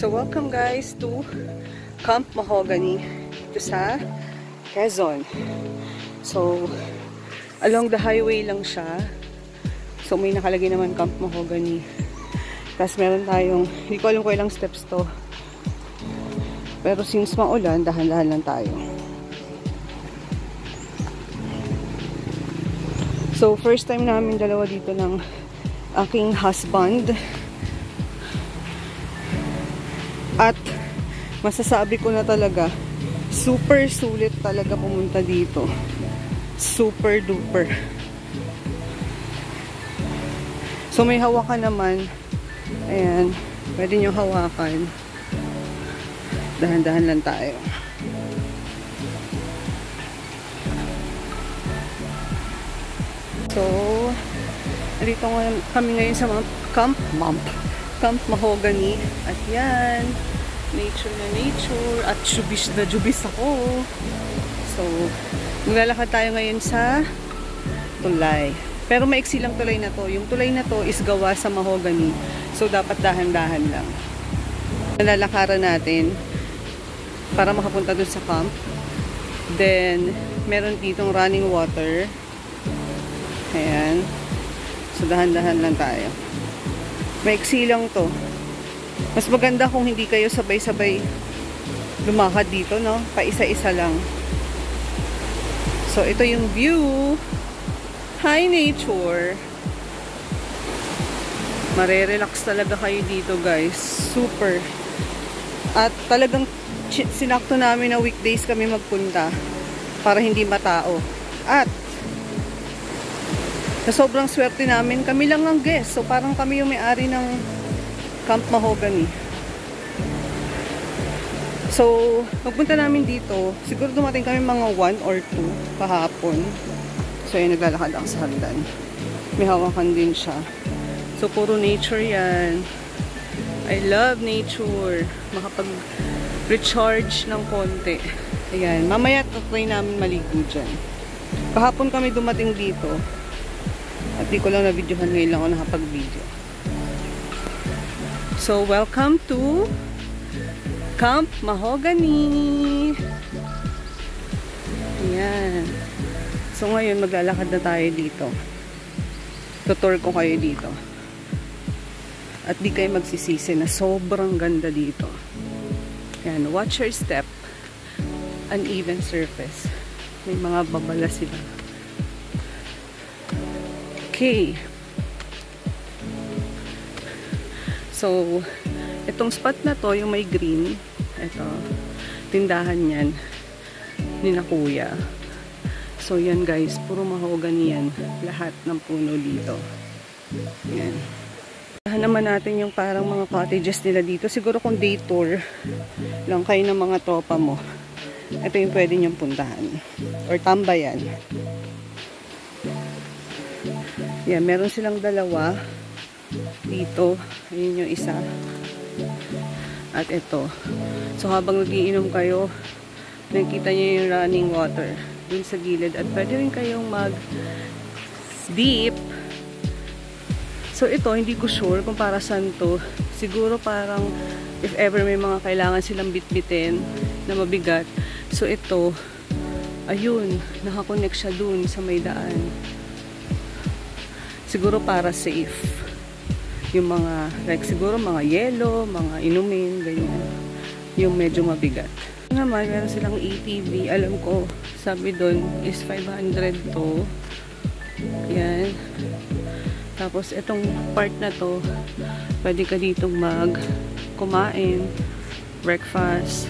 So welcome guys to Camp Mahogany dito sa Quezon. So along the highway lang siya. So may nakalagay naman Camp Mahogany. Tapos meron tayong, hindi ko alam kung ilang steps to. Pero since maulan, dahan-dahan lang tayo. So first time namin dalawa dito ng aking husband. At masasabi ko na talaga, super sulit talaga pumunta dito. Super duper. So may hawakan naman. Ayan, pwede nyo hawakan. Dahan-dahan lang tayo. So, dito kami ngayon sa Camp Mahogany. At yan, nature na nature. At jubis na jubis ako. So, maglalakad tayo ngayon sa tulay. Pero maiksi lang tulay na to. Yung tulay na to is gawa sa mahogany. So, dapat dahan-dahan lang. Nalalakaran natin para makapunta dun sa camp. Then, meron ditong running water. Ayan. So, dahan-dahan lang tayo. Maiksi lang to. Mas maganda kung hindi kayo sabay-sabay lumakad dito, no? Paisa-isa lang. So, ito yung view. Hi, nature. Marerelax talaga kayo dito, guys. Super. At talagang sinakto namin na weekdays kami magpunta para hindi matao. At sa sobrang swerte namin, kami lang ang guest. So, parang kami yung may-ari ng Camp Mahogany. So, magpunta namin dito. Siguro dumating kami mga 1 or 2 kahapon. So, yun, naglalakad ako sa hagdan. May hawakan din siya. So, puro nature yan. I love nature. Makapag-recharge ng konti. Ayan. Mamaya, try namin maligo dyan. Kahapon kami dumating dito. At di ko lang na-videohan, ngayon lang ako nakapag-video. So, welcome to Camp Mahogany. Ayan. So, ngayon maglalakad na tayo dito. Tutur ko kayo dito. At di kayo magsisisi na sobrang ganda dito. Ayan, watch your step. Uneven surface. May mga babala sila. Okay. So, itong spot na to, yung may green, ito, tindahan yan, ni na kuya. So, yan guys, puro mahogany yan. Lahat ng puno dito. Yan. Dahan naman natin yung parang mga cottages nila dito. Siguro kung day tour lang kayo ng mga tropa mo, ito yung pwede nyong puntahan. Or tambayan. Yan, meron silang dalawa dito. Ayun yung isa. At ito. So, habang nagiinom kayo, nakikita nyo yung running water dun sa gilid. At pwede rin kayong mag-dip. So, ito, hindi ko sure kung para saan to. Siguro parang if ever may mga kailangan silang bitbitin na mabigat. So, ito, ayun, nakakonect siya dun sa may daan. Siguro para safe. Yung mga, like siguro mga yelo, mga inumin, ganyan. Yung medyo mabigat. Naman, meron silang ATV. Alam ko, sabi doon is 500 to. Yan. Tapos, itong part na to, pwede ka ditong kumain, breakfast.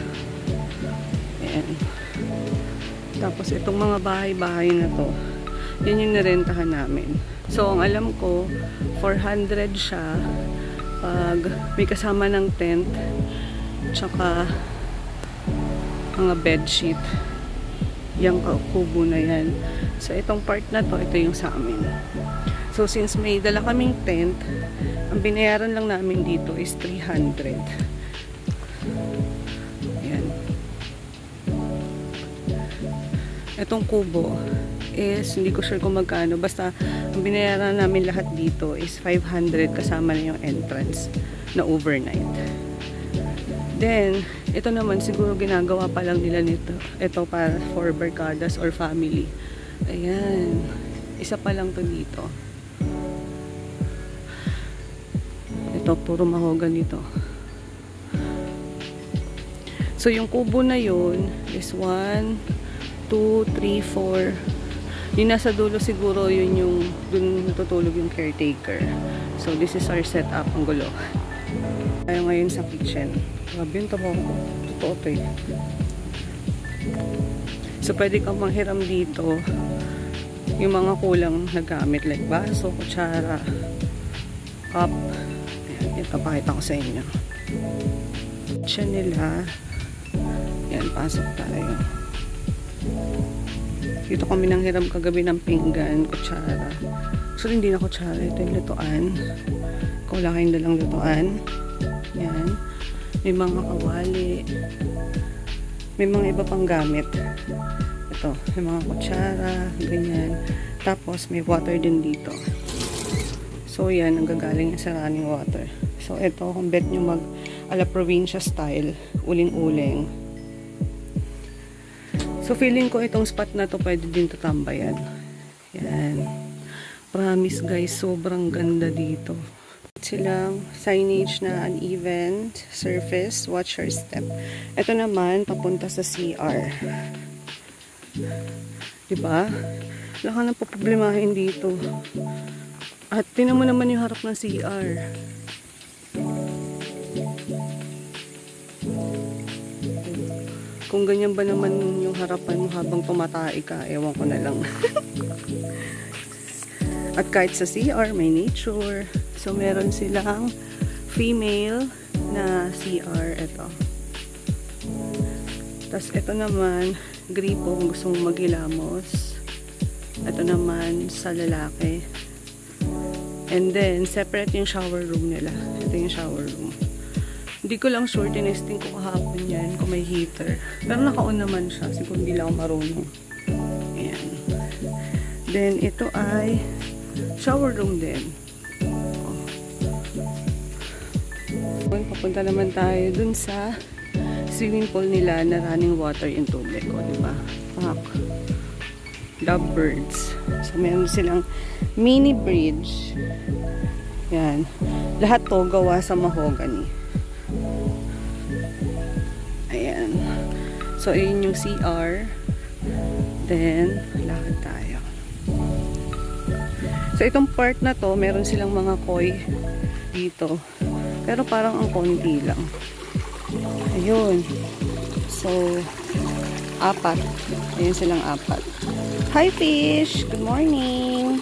Yan. Tapos, itong mga bahay-bahay na to, yan yung narentahan namin. So, ang alam ko, 400 siya pag may kasama ng tent tsaka mga bedsheet. Yung kubo na yan. So, itong part na to, ito yung sa amin. So, since may dala kaming tent, ang binayaran lang namin dito is 300. Ayan. Itong kubo is, hindi ko sure kung magkano. Basta, ang binayaran namin lahat dito is 500 kasama na yung entrance na overnight. Then, ito naman siguro ginagawa pa lang nila nito. Ito para for barkadas or family. Ayan. Isa pa lang to dito. Ito, puro mahogany nito. So, yung kubo na yun is 1, 2, 3, 4. Yung nasa dulo siguro, yun yung dun natutulog yung caretaker. So, this is our setup. Ang gulo. Tayo ngayon sa kitchen. Grabe yung tabaw ko. Totoo to eh. So, pwede kang manghiram dito yung mga kulang na gamit like baso, kutsara, cup. Ayan, ito pakita ko sa inyo. Kitchen nila. Yan, pasok tayo. Dito kami nang hiram kagabi ng pinggan, kutsara. Actually, hindi na kutsara. Ito yung lutuan. Kung wala kayong dalang lutuan. Yan. May mga kawali. May mga iba pang gamit. Ito, may mga kutsara, ganyan. Tapos, may water din dito. So, yan, ang gagaling sa running water. So, ito, kung bet nyo mag ala provincia style, uling-uling. So, feeling ko itong spot na to pwede din tatambayan. Yan. Promise guys, sobrang ganda dito. Silang signage na uneven surface, watch your step. Ito naman, papunta sa CR. Diba? Wala ka nang paproblemahin dito. At tinan mo naman yung harap ng CR. Kung ganyan ba naman yung harapan mo habang tumatay ka, ewan ko na lang. At kahit sa CR, may nature. So, meron silang female na CR. Ito. Tapos, ito naman, gripo kung gusto mong maghilamos. Ito naman sa lalaki. And then, separate yung shower room nila. Ito yung shower room. Hindi ko lang sure, tinesting ko kahapon yan kung may heater. Pero naka-on naman siya, siguro hindi lang ako marunong. Ayan. Then, ito ay shower room din. Papunta naman tayo dun sa swimming pool nila na running water yung tubig. O, diba? Pak. Lovebirds. So, meron silang mini bridge. Yan. Lahat to gawa sa mahogany. Ayan. So, ayun yung CR. Then, lakad tayo. So, itong part na to, meron silang mga koi dito. Pero parang ang konti lang. Ayun. So, 4. Ayun silang 4. Hi, fish! Good morning!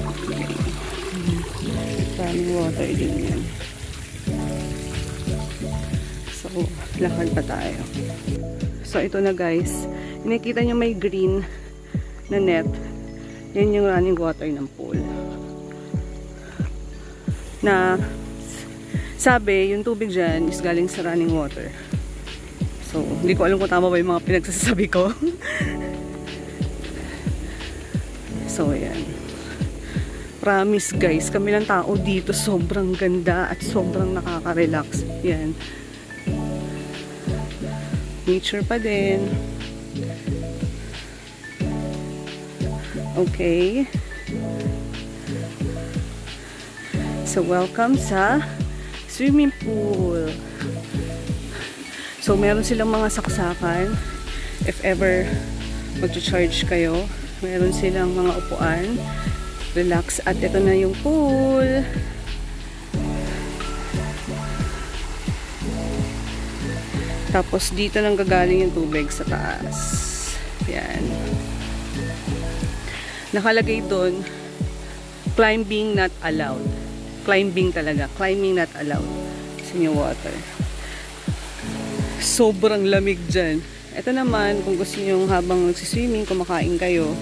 Okay. Running water din yan. So, lakad pa tayo. So, ito na guys. Nakikita nyo may green na net. Yan yung running water ng pool. Na, sabi, yung tubig dyan is galing sa running water. So, hindi ko alam kung tama ba yung mga pinagsasabi ko. So, ayan. Promise guys, kami lang tao dito. Sobrang ganda at sobrang nakaka-relax. Yan. Nature pa din. Okay. So, welcome sa swimming pool. So, meron silang mga saksakan. If ever mag-charge kayo, meron silang mga upuan. Relax. At ito na yung pool. Tapos, dito nang gagaling yung tubig sa taas. Yan. Nakalagay doon, climbing not allowed. Climbing talaga. Climbing not allowed sa new water. Sobrang lamig dyan. Ito naman, kung gusto nyo habang nagsiswimming, kumakain kayo.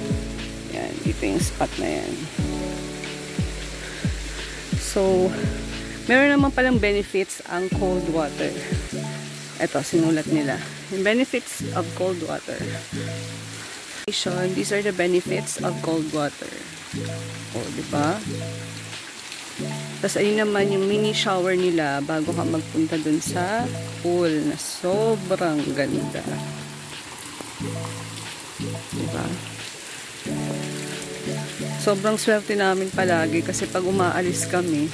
Yan, dito yung spot na yan. So, meron naman palang benefits ang cold water. Ito, sinulat nila. Yung benefits of cold water. These are the benefits of cold water. O, diba? Tapos ayun naman yung mini shower nila bago ka magpunta dun sa pool na sobrang ganda. Diba? Sobrang swerte namin palagi kasi pag umaalis kami,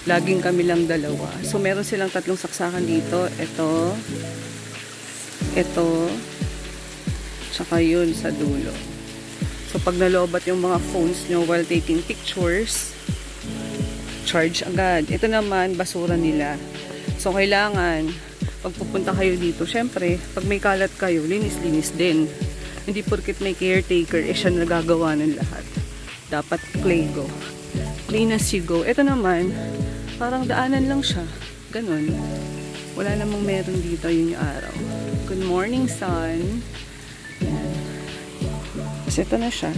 laging kami lang dalawa. So meron silang 3 saksakan dito. Ito, tsaka yun sa dulo. So pag nalobat yung mga phones nyo while taking pictures, charge agad. Ito naman, basura nila. So, kailangan, pag pupunta kayo dito, syempre, pag may kalat kayo, linis-linis din. Hindi porket may caretaker, siya nagagawa ng lahat. Dapat clean go. Clean as you go. Ito naman, parang daanan lang siya. Ganon. Wala namang meron dito, yun yung araw. Good morning, sun. Yan. Kasi ito na siya.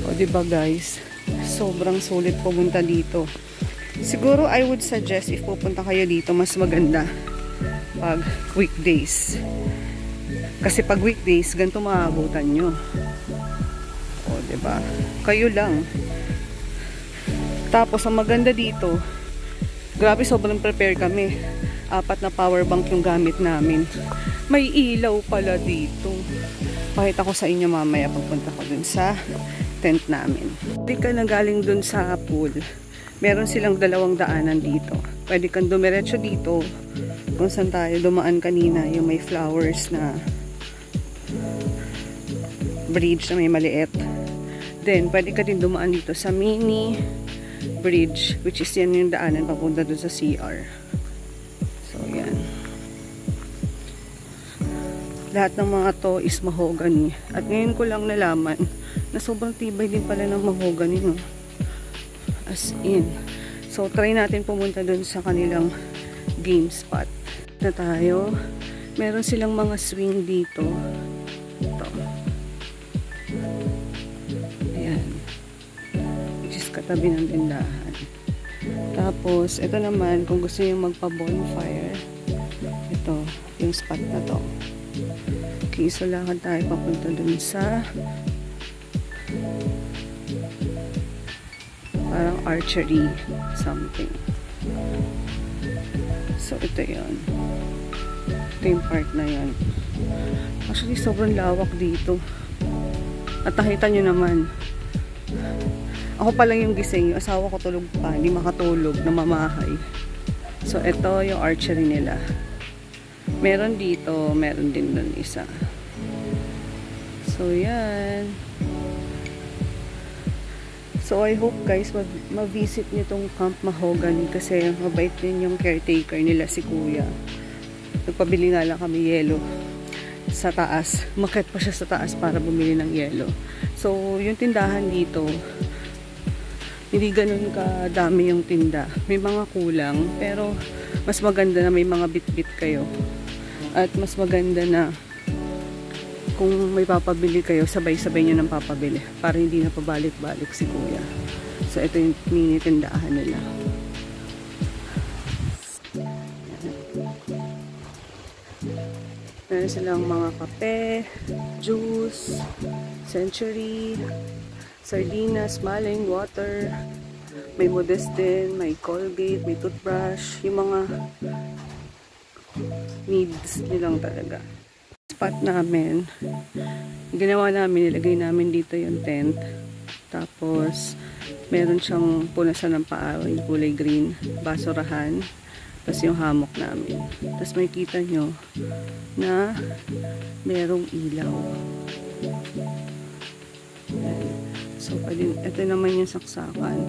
O, diba guys? Sobrang sulit pumunta dito. Siguro I would suggest if pupunta kayo dito, mas maganda pag weekdays. Kasi pag weekdays, ganito maabutan nyo. O, diba? Kayo lang. Tapos, ang maganda dito, grabe, sobrang prepare kami. 4 na power bank yung gamit namin. May ilaw pala dito. Pakita ko sa inyo mamaya pagpunta ko dun sa tent namin. Hindi ka na galing dun sa pool. Meron silang 2 daanan dito. Pwede kang dumiretso dito kung saan tayo dumaan kanina, yung may flowers na bridge na may maliit. Then, pwede ka din dumaan dito sa mini bridge, which is yan yung daanan papunta dun sa CR. So, yan. Lahat ng mga to is mahogany. At ngayon ko lang nalaman na sobrang tibay din pala ng mahogany, no? As in. So, try natin pumunta dun sa kanilang game spot. Na tayo. Meron silang mga swing dito. Ito. Ayan. Which is katabi ng tindahan. Tapos, ito naman, kung gusto nyo magpa-bonfire, ito, yung spot na to. Okay, so lakad tayo papunta dun sa parang archery something. So ito yon. Ito yung part na yon. Actually sobrang lawak dito. At nakita nyo naman, ako pa lang yung gising, yung asawa ko tulog pa, hindi makatulog, namamahay. So ito yung archery nila. Meron dito, meron din dun isa. So yan. So, I hope guys, ma-visit nyo tong Camp Mahogany kasi mabait din yung caretaker nila, si Kuya. Nagpabili nga lang kami yelo sa taas. Umakyat pa siya sa taas para bumili ng yelo. So, yung tindahan dito, hindi ganun kadami yung tinda. May mga kulang, pero mas maganda na may mga bit-bit kayo. At mas maganda na kung may papabili kayo, sabay-sabay nyo nang papabili para hindi na pabalik-balik si Kuya. So, ito yung mini tindahan nila. Meron silang mga kape, juice, Century, sardinas, maling, water. May Modest din, may Colgate, may toothbrush. Yung mga needs nilang talaga. Spot namin, ginawa namin, nilagay namin dito yung tent. Tapos, meron siyang punasan ng paa, yung kulay green, basurahan. Tapos yung hammock namin. Tapos may kita nyo na merong ilaw. Ayan. So, ito naman yung saksakan.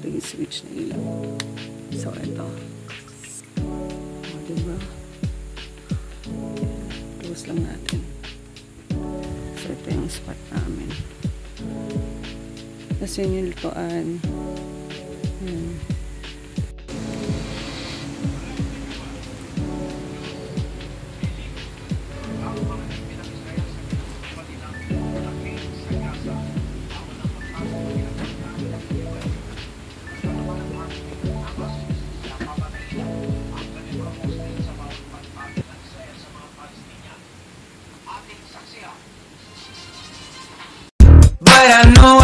Ito yung switch na ilaw. So, ito. O, diba? Close lang natin. So, ito yung spot namin. Tapos yun yung lutuan. Ayan. But I know